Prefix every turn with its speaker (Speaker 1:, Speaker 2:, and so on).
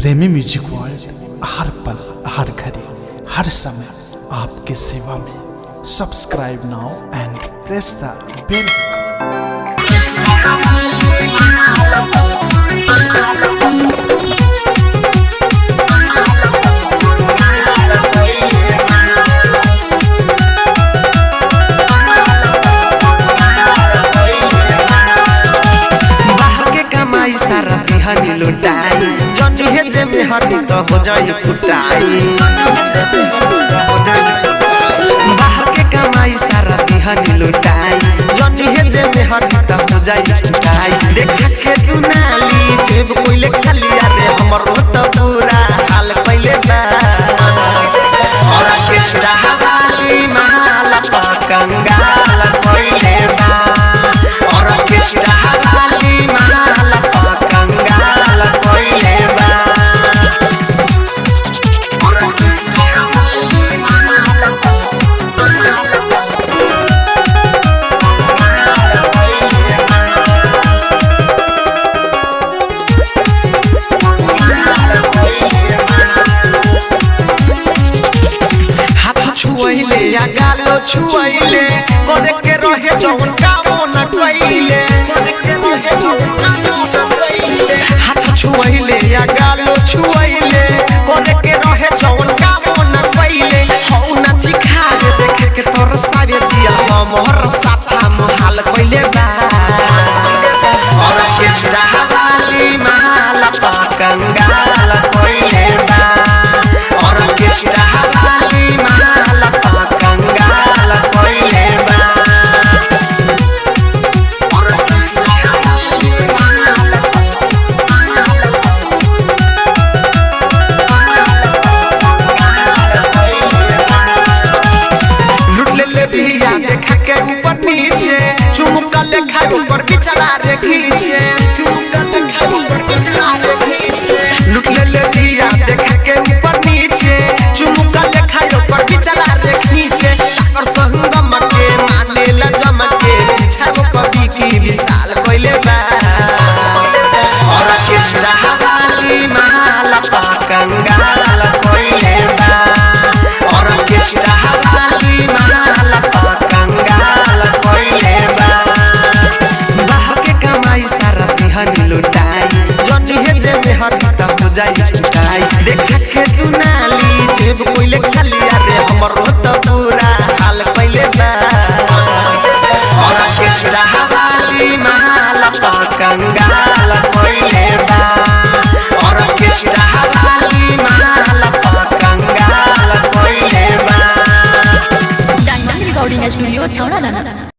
Speaker 1: प्रेमी music world हर पल हर घड़ी हर समय आपके सेवा में। सब्सक्राइब नाउ एंड प्रेस द बेल।
Speaker 2: सारा बिहानी लुटाई जनी है जे में हटी तो हो जाई फुटाई। बाहर के कमाई सारा बिहानी लुटाई जनी है जे में हटी तो हो जाई फुटाई। देखा के तू नाली जेब कोइले खाली रे हमरो तो पूरा हाल पहिले बा। और केस्टा वाली महल तो कंगाल पहिले बा। और केस्टा वाली महल कंगाल पहिले बा। हाथ छुआइले या गालो छुआइले करे के रहे जौन कामो न कइले। हाथ छुआइले या गालो छुआइले करे के रहे जौन कामो न कइले। हौ ना चिखा के देखे के तोर सारे जिया हमर साथा मोहाल कइले बा। और केस्टा वाली महल तो कंगाल कइले बा। और केस्टा वाली महल तो कंगाल कइले बा। और केस्टा वाली महल बिया देखा के ऊपर नीचे चुमुका ले खाए ऊपर की चला रे खींचे। चुमुका ले खाए ऊपर की चला रे खींचे। लुट ले बिया देखा के ऊपर नीचे चुमुका ले खाए ऊपर की चला रे खींचे। साकर संगम के माने ला जम के पीछा वो कभी की विशाल कोइले बा। और केस्टा वाली महल तो कंगाल कोइले बा। और केस्टा वाली महल तो कंगाल कोइले बा। बाहर के कमाई सारा बिहानी लुटाई जनी है जे में हटी तो हो जाई फुटाई। देखा के तू नाली जेब कोइले खाली रे हमरो तो पूरा हाल पहिले बा। और केस्टा वाली महल तो कंगाल कोइले बा। और केस्टा वाली महल तो कंगाल कोइले बा।
Speaker 3: डायमंड रिकॉर्डिंग स्टूडियो छौड़ा।